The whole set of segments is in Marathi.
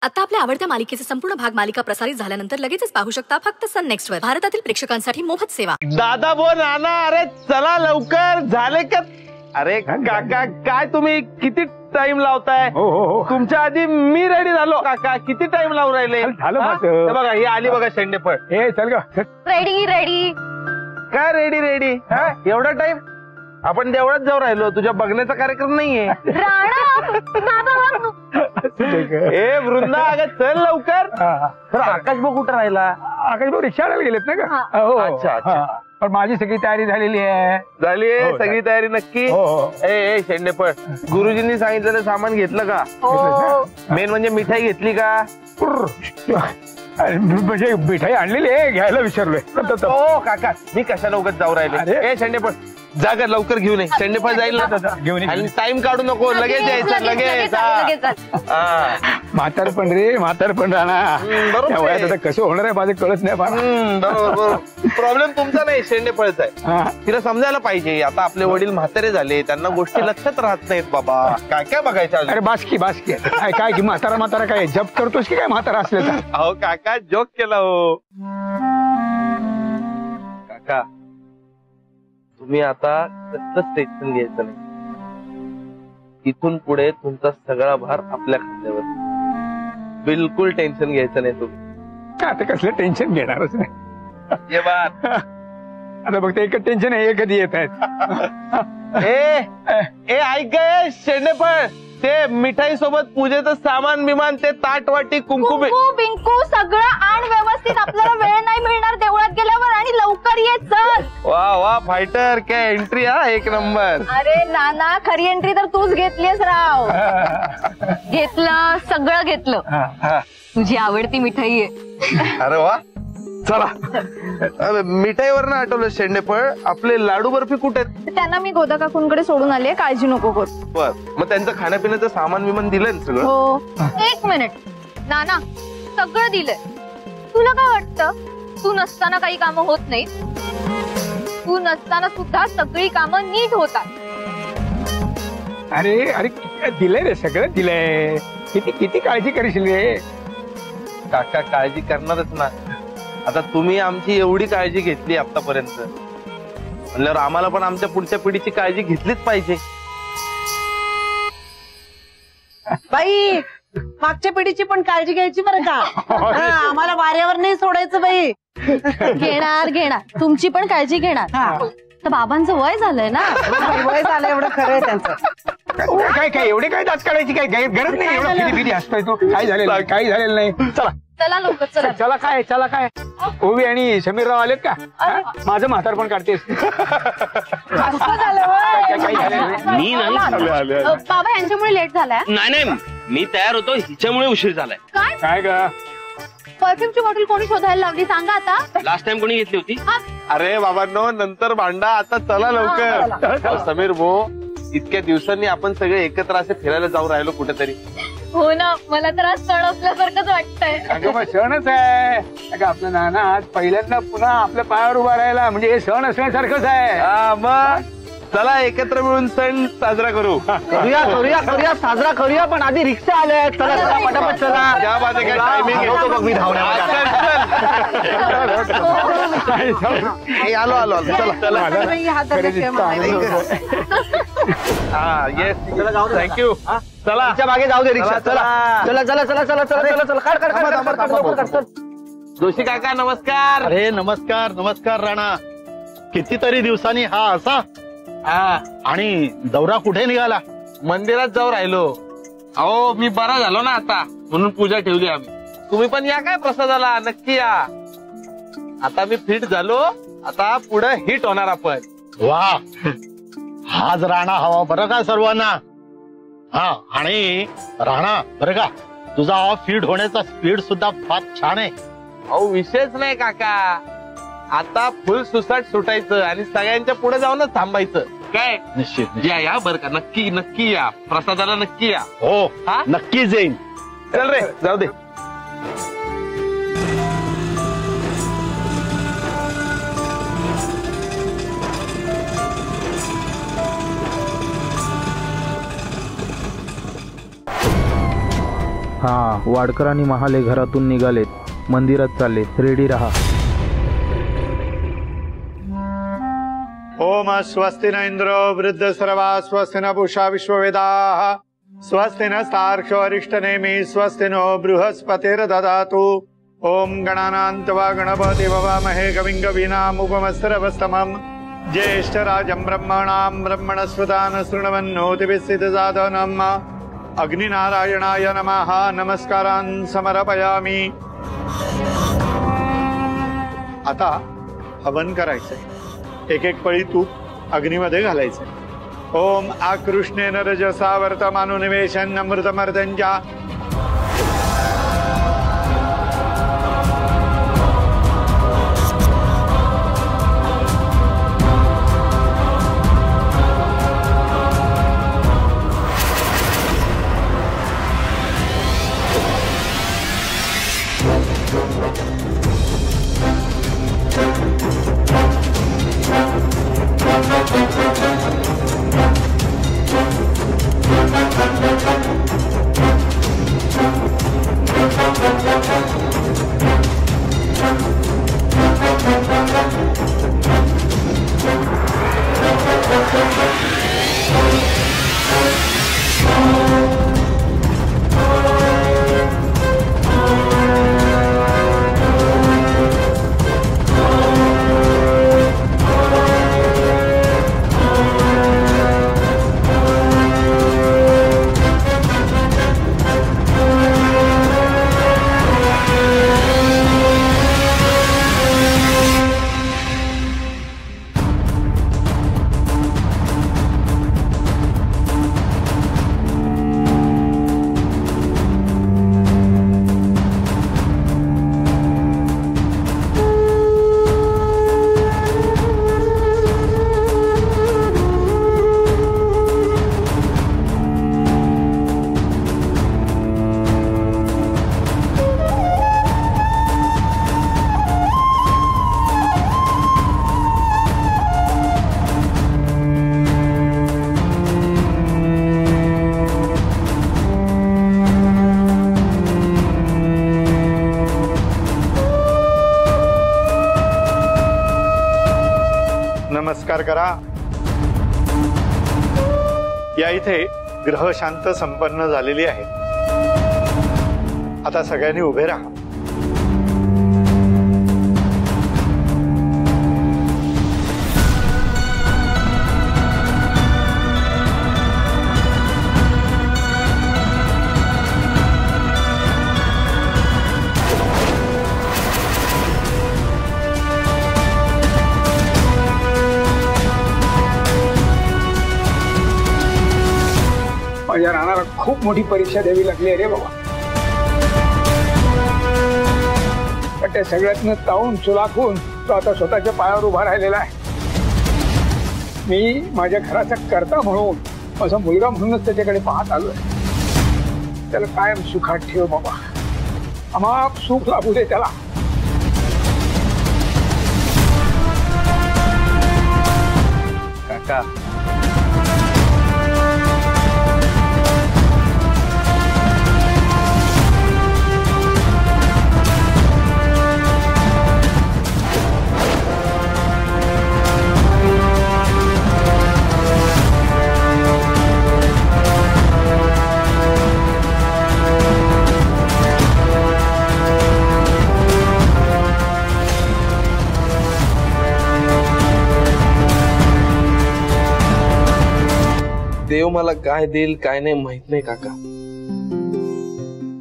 आता आपल्या आवडत्या मालिकेचे संपूर्ण भाग मालिका प्रसारित झाल्यानंतर लगेचच पाहू शकता फक्त सन नेक्स्ट वर. भारतातील प्रेक्षकांसाठी मोफत सेवा. दादा बोल नाना, अरे चला लवकर झाले का? अरे काका काय तुम्ही किती टाइम लावताय? हो. तुमच्या आधी मी रेडी झालो. काका किती टाइम लावून राहिले? झालं माझं. बघा ही आली बघा शेंडेफळ. ए चल ग. रेडी. काय रेडी एवढा टाइम? आपण देवळात जाऊ राहिलो, तुझ्या बघण्याचा कार्यक्रम नाहीये. ए वृंदा अगं चल लवकर. तर आकाश भाऊ कुठं राहिला? आकाश भाऊ रिक्षाला गेलेत ना का? हो. अच्छा. पण माझी सगळी तयारी झालेली आहे. झालीये सगळी तयारी नक्की? ए शेंडेफळ, गुरुजींनी सांगितलेलं सामान घेतलं का? मेन म्हणजे मिठाई घेतली का? म्हणजे मिठाई आणलेली आहे, घ्यायला विसरलोय. हो काका मी कशाला उगाच जाऊ राहिले? ए शेंडेफळ जागा लवकर घेऊन ये. शेंडेफळ जाईल ना घेऊन. आणि टाइम काढू नको, लगेच यायचं लगेच. म्हातारपण रे म्हातारपण राहणार. आता कसं होणार आहे माझं कळत नाही. बरोबर प्रॉब्लेम तुमचा नाही, शेंडेफळचा आहे. तिला समजायला पाहिजे आता आपले वडील म्हातारे झाले, त्यांना गोष्टी लक्षात राहत नाहीत बाबा. काय बघायचं? अरे बासकी काय की म्हातारा काय जप करतोस की काय म्हातारा असल्याचा? अहो काका जोक केला हो. काका तुम्ही आता कसलंच टेन्शन घ्यायचं नाही. इथून पुढे तुमचा सगळा भार आपल्या खांद्यावर. बिलकुल टेन्शन घ्यायचं नाही तुम्ही. आता कसलं टेन्शन घेणारच नाही. ये बात. आता फक्त एकच टेन्शन आहे, हे कधी येत आहेत. ए ऐक गे शेंडेफळ, ते मिठाई सोबत पूजेचं सामान बिमान, ते ताट वाटी कुंकू बिंकू सगळं आण व्यवस्थित. आपल्याला वेळ नाही मिळणार देवळात गेल्यावर. आणि लवकर ये चल. वा फायटर, काय एंट्री हा एक नंबर. अरे नाना खरी एंट्री तर तूच घेतलीस राव. घेतलं सगळं घेतलं. तुझी आवडती मिठाई आहे. अरे वा चला. मिठाईवर ना आठवलं शेंडेफळ, आपले लाडू बर्फी कुठे आहेत? त्यांना मी गोदा काकूंकडे सोडून आले, काळजी नको करू. बर मग त्यांचं खाण्यापिण्याचं सामान विमान दिलंय ना सगळं? हो. एक मिनिट नाना, सगळं दिलंय. तुला काय वाटतं तू नसताना काही कामं होत नाही? तू नसताना सुद्धा सगळी कामं नीट होतात. अरे दिलंय रे, सगळं दिलंय. किती काळजी करशील रे? काका काळजी करणारच ना. आता तुम्ही आमची एवढी काळजी घेतली आतापर्यंत, म्हणल्यावर आम्हाला पण आमच्या पुढच्या पिढीची काळजी घेतलीच पाहिजे. बाई मागच्या पिढीची पण काळजी घ्यायची बरं का. आम्हाला वाऱ्यावर नाही सोडायचं बाई. घेणार तुमची पण काळजी घेणार. तर बाबांचं वय झालंय ना. वय झालं एवढं खरं आहे त्यांचं. काय एवढी काय दात काढायची काय गरज नाही. एवढं किती असतोय तू. काही झालेलं नाही. चला लवकर चला काय ओवी आणि समीरराव आलेत का? माझं म्हातारपण काढतेस. मी नाही बाबा यांच्यामुळे लेट झालाय. नाही मी तयार होतो, हिच्यामुळे उशीर झालाय. काय ग? परफ्यूमची बॉटल कोणी शोधायला लावली सांगा आता? लास्ट टाइम कोणी घेतली होती? अरे बाबांनो नंतर भांडा, आता चला लवकर. समीर भाऊ इतक्या दिवसांनी आपण सगळे एकत्र असे फिरायला जाऊ राहिलो कुठेतरी. हो ना, मला तर आज सण असल्यासारखंच वाटतंय. अगं मग सणच आहे. अगं आपलं नाना आज पहिल्यांदा पुन्हा आपल्या पायावर उभा राहिला, म्हणजे हे सण असण्यासारखंच आहे. मग चला एकत्र मिळून सण साजरा करू. करूया साजरा करूया. पण आधी रिक्षा आल्या. चला पटापट चला. त्या बाजू काय टायमिंग होतो बघ मी धावण्यामध्ये. आलो चला. हा येस थँक्यू. चला मागे जाऊ दे रिक्षा. चला. जोशी काका नमस्कार. अरे नमस्कार राणा. कितीतरी दिवसांनी हा असा. आणि दौरा कुठे निघाला? मंदिरात जाऊ राहिलो. अहो मी बरा झालो ना आता, म्हणून पूजा ठेवली आम्ही. तुम्ही पण या काय प्रसादाला, नक्की या. आता मी फिट झालो, आता पुढे हिट होणार आपण. वा हाच राणा हवा बरं का सर्वांना. हा आणि राणा बरं का, तुझा हा फिट होण्याचा स्पीड सुद्धा फार छान आहे. अहो विषयच नाही काका, आता फुल सुसाट सुटायचं आणि सगळ्यांच्या पुढे जाऊनच थांबायचं. काय निश्चित या बरं का, नक्की या प्रसादाला, नक्की या. हो नक्की जाईन. चल रे जाऊ दे. हा, वाडकर आणि महाले घरातून निघालेत, मंदिरात चालले. रेडी रहा. ओम स्वस्ति न इंद्रो वृद्धसर्वा स्वस्ति न पूषा विश्ववेदाः स्वस्ति न सार्क्ष्योरिष्टनेमि स्वस्ति नो बृहस्पतिर्दधातु. ओम गणानां त्वा गणपति ववामहे कविं कवीनामुपमस्रवस्तमम् ज्येष्ठराजं ब्रह्मणां ब्रह्मणस्पदान शृण्वन्नोतिभिः सिद्धसाधनम्. अग्निनारायणाय नमः. नमस्कारान् समर्पयामि. आता हवन करायचंय. एक एक पळी तूप अग्नीमध्ये घालायचंय. ओम आकृष्णेन रजसा वर्तमानो निवेशन अमृतमर्दंजा. नमस्कार करा. या इथे ग्रह शांत संपन्न झालेली आहे. आता सगळ्यांनी उभे राहा. माझ्या राणाला खूप मोठी परीक्षा द्यावी लागली रे बाबा. पण त्या सगळ्यातनं तावून चुलाखून तो आता स्वतःच्या पायावर उभा राहिलेला आहे. मी माझ्या घराचा कर्ता म्हणून, माझा मुलगा म्हणूनच त्याच्याकडे पाहत आलोय. त्याला कायम सुखात ठेव बाबा. अमाप सुख लाभू दे त्याला. काका, देव मला काय देईल काय नाही माहित नाही काका,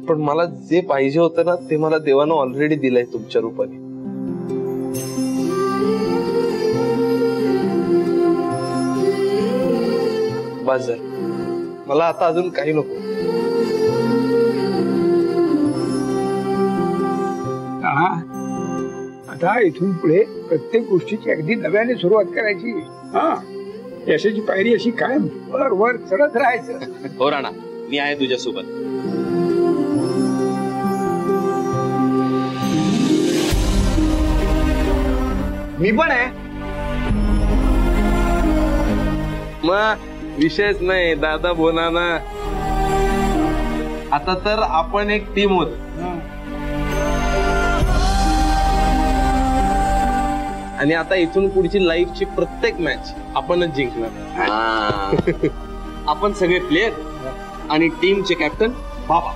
पण मला जे पाहिजे होतं ना ते मला देवानं ऑलरेडी दिलंय तुमच्या रूपाने. बस झालं, मला आता अजून काही नको. आता इथून पुढे प्रत्येक गोष्टीची अगदी नव्याने सुरुवात करायची. हा, यशाची पायरी अशी कायम वर वर चढत राहायचं. हो राणा, मी आहे तुझ्यासोबत. मी पण आहे. मग विषयच नाही दादा बोला ना. आता तर आपण एक टीम होत. आणि आता इथून पुढची लाईफची प्रत्येक मॅच आपणच जिंकणार. आपण सगळे प्लेयर आणि टीमचे कॅप्टन बाबा.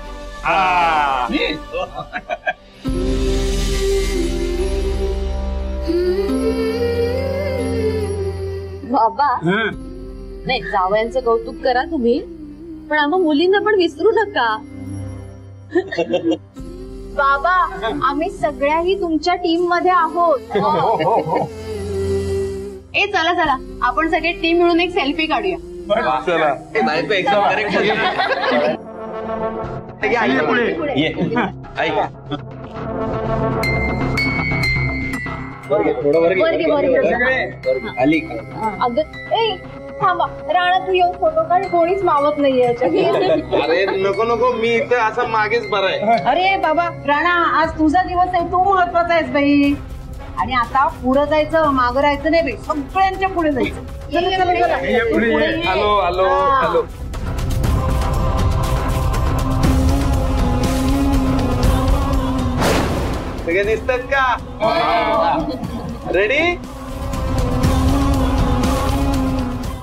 बाबा नाही, जावयांचं कौतुक करा तुम्ही, पण आम्हा मुलींना पण विसरू नका. बाबा आम्ही सगळ्याही तुमच्या टीम मध्ये आहोत. ए चला चला, आपण सगळे टीम मिळून एक सेल्फी काढूया. चला. अगं ए थांबा, राणा तू येऊन फोटो काढ, कोणीच मावत नाहीये याच्यात. अरे नको नको, मी इथं असं मागेच बरं आहे. अरे बाबा राणा, आज तुझा दिवस आहे, तू महत्वाचा आहेस बाई. आणि आता पुढे जायचं, मागं राहायचं नाही बाई, सगळ्यांच्या पुढे जायचं. चला, चला, चला. पुढे ये. Hello hello hello. सगळे दिसतात का? रेडी?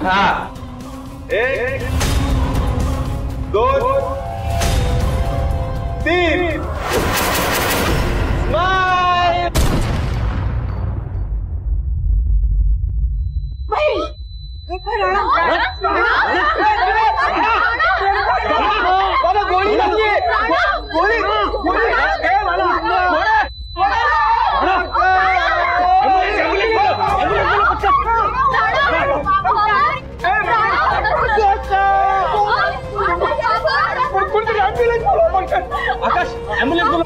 हा. 1 2 3 स्माइल. गोळी लागली. गोळी आकाश, ॲम्ब्युलन्स बोलव.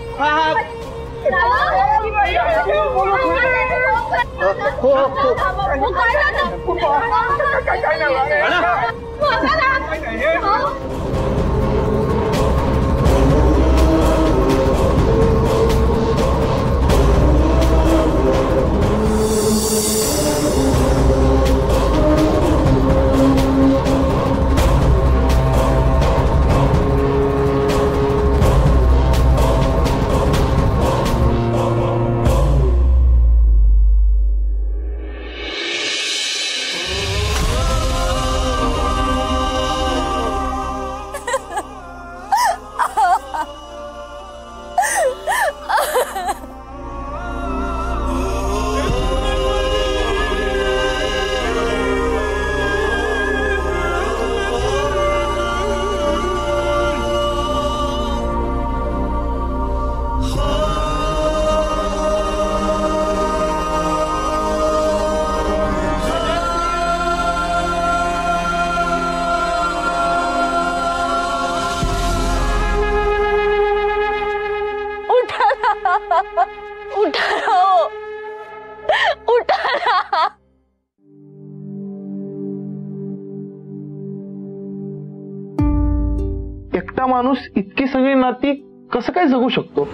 एकटा माणूस इतकी सगळी नाती कसं काय जगू शकतो?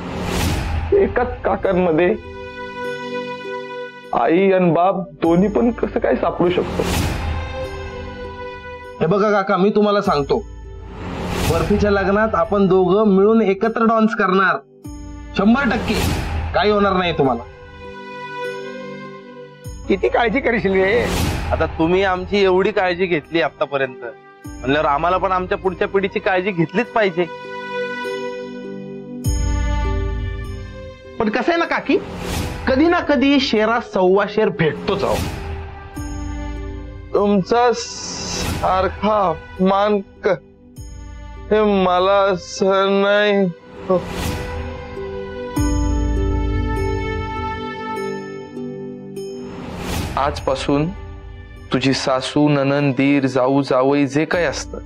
एकाच काकांमध्ये आई आणि बाप दोन्ही पण कसं काय सापडू शकतो? हे बघा काका, मी तुम्हाला सांगतो, बर्फीच्या लग्नात आपण दोघं मिळून एकत्र डान्स करणार. 100% काही होणार नाही तुम्हाला. किती काळजी करशील रे? आता तुम्ही आमची एवढी काळजी घेतली आतापर्यंत, म्हणल्यावर आम्हाला पण आमच्या पुढच्या पिढीची काळजी घेतलीच पाहिजे. पण कसं आहे ना काकी, कधी ना कधी शेरा 1.25 शेर भेटतोच आहो. तुमचा सारखा मान हे मला सहन नाही. आजपासून तुझी सासू, ननंद, दीर, जाऊ, जावई जे काही असतं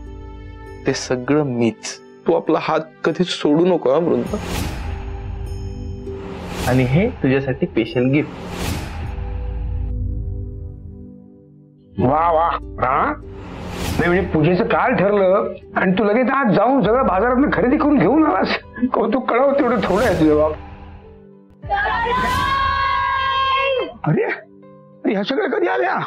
ते सगळं मीच. तू आपला हात कधीच सोडू नको हा वृंदा. आणि हे तुझ्यासाठी स्पेशल गिफ्ट. वा वा राणा, नाही म्हणजे पूजेचं काल ठरलं आणि तू लगेच आज जाऊन सगळं बाजारात खरेदी करून घेऊन आलास. कौतुक कळव, तेवढं थोडं आहे तुझ्या बाब. अरे ह्या सगळ्या कधी आल्या?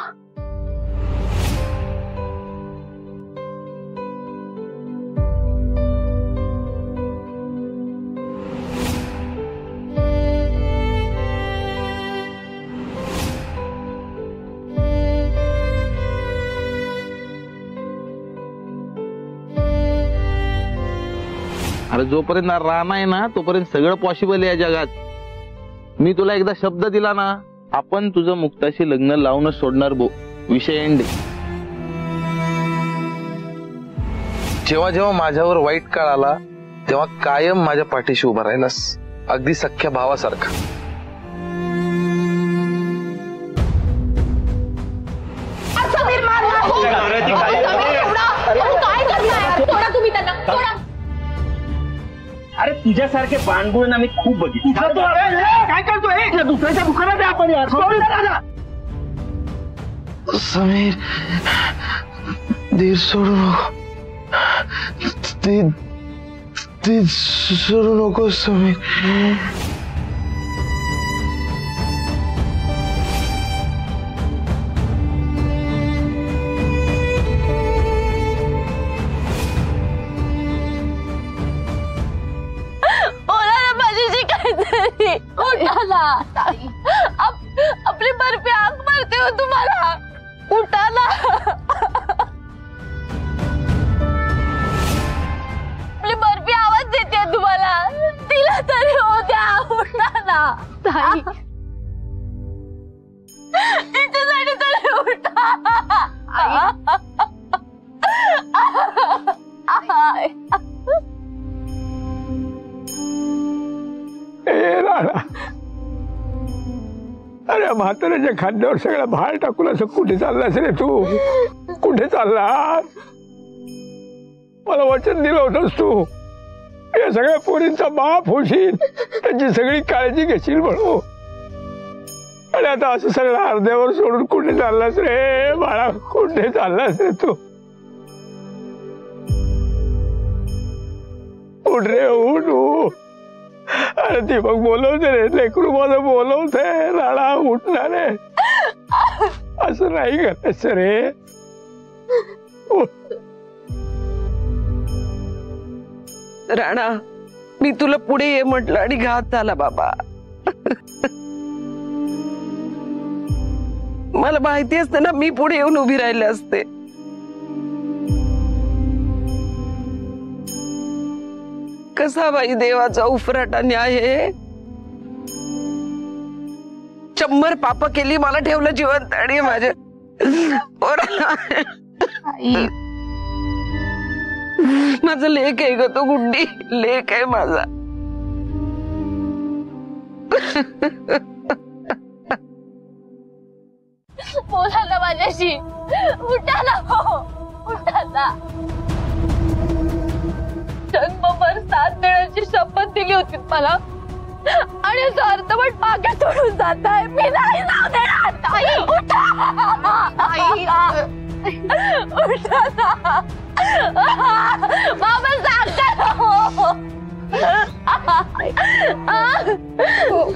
अरे जोपर्यंत राणा आहे ना तोपर्यंत सगळं पॉसिबल आहे या जगात. मी तुला एकदा शब्द दिला ना, आपण तुझं मुक्ताशी लग्न लावूनच सोडणार भो. विषय एंड. जेव्हा जेव्हा माझ्यावर वाईट काळ आला तेव्हा कायम माझ्या पाठीशी उभा राहिलास, अगदी सख्ख्या भावासारखा. अरे तुझ्यासारखे बाणगुळ ना मी खूप बघितले. काय करतोय? दुसऱ्याच्या दुकानात आपण यार. समीर धीर सोडू नको, ती सोडू नको समीर. उठाला. आपली बर्फी आग मारते हो तुम्हाला. उठाला. आपली बर्फी आवाज देते तुम्हाला. तिला तरी हो द्या. उठाला ताई. तिच्यासाठी तरी उठा. राणा, अरे म्हाताऱ्याच्या खांद्यावर सगळा भार टाकून असं कुठे चाललास रे तू? कुठे चाललास? मला वचन दिलं होतंस तू या सगळ्या पोरींचा बाप होशील, त्यांची सगळी काळजी घेशील म्हणून. आणि आता असं सगळं अर्ध्यावर सोडून कुठे चाललास रे बाळा? कुठे चाललास रे तू? उठ रे उठ. अरे ती मग बोलवते रे, लेकरू माझं बोलवते. राणा उठणार रे, असं नाही करायचं रे. राणा, मी तुला पुढे ये म्हटलं आणि घात झाला बाबा. मला माहिती असतं ना मी पुढे येऊन उभी राहिले असते. कसा बाई देवाचा उफराटा न्याय आहे. 100 पाप केली, मला ठेवलं जिवंत आणि माझ्या माझं लेक आहे ग तो. गुड्डी लेक आहे माझा. बोला ना माझ्याशी. उठा ना हो. उठा ना. जन्मभर साथ देण्याची शपथ दिली होती मला आणि अर्धवट मागे सोडून जात आहे. मी नाही जाऊ देणार. उठा. उठा ना बाबा. सांगता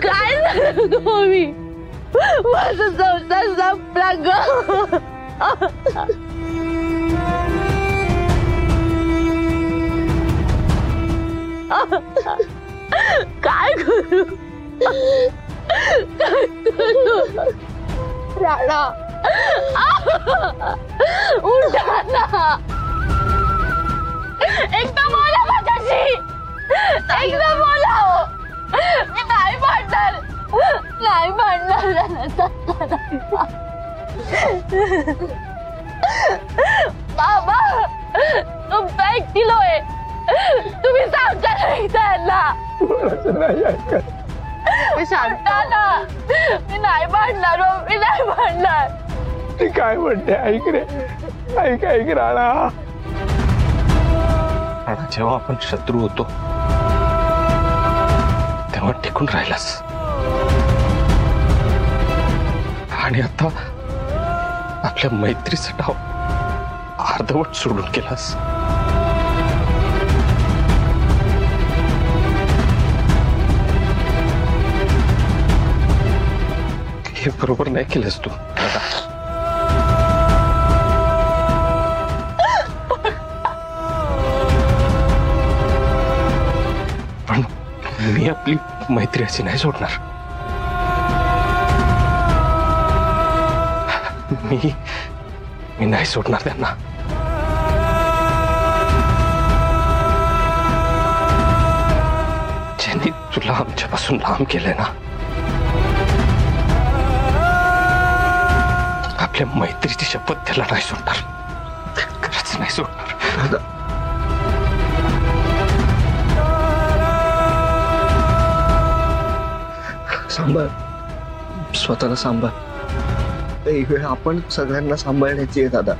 काय झालं मी? माझा संसार संपला ग. काय करू? काय करू? राणा उठा ना. एकदा बोला माझ्याशी. एकदा बोला. मी नाही भांडणार. नाही भांडणार. बाबा तुमचा 1 किलो आहे. तुम्ही सांगता नाही त्यांना. मी नाही भांडणार. मी नाही भांडणार. ती काय म्हणते ऐक रे. ऐक राणा. जेव्हा आपण शत्रू होतो तेव्हा टिकून राहिलास आणि आता आपल्या मैत्रीचा डाव अर्धवट सोडून केलास. हे बरोबर नाही केलंस तू. पण मी आपली मैत्री अशी नाही सोडणार. मी नाही सोडणार त्यांना. त्यांनी तुला आमच्यापासून लांब केलंय ना, आपल्या मैत्रीची शपथ त्याला नाही सोडणार, खरंच नाही सोडणार. सांभाळ स्वतःला, सांभाळ. ही वेळ आपण सगळ्यांना सांभाळण्याची आहे दादा.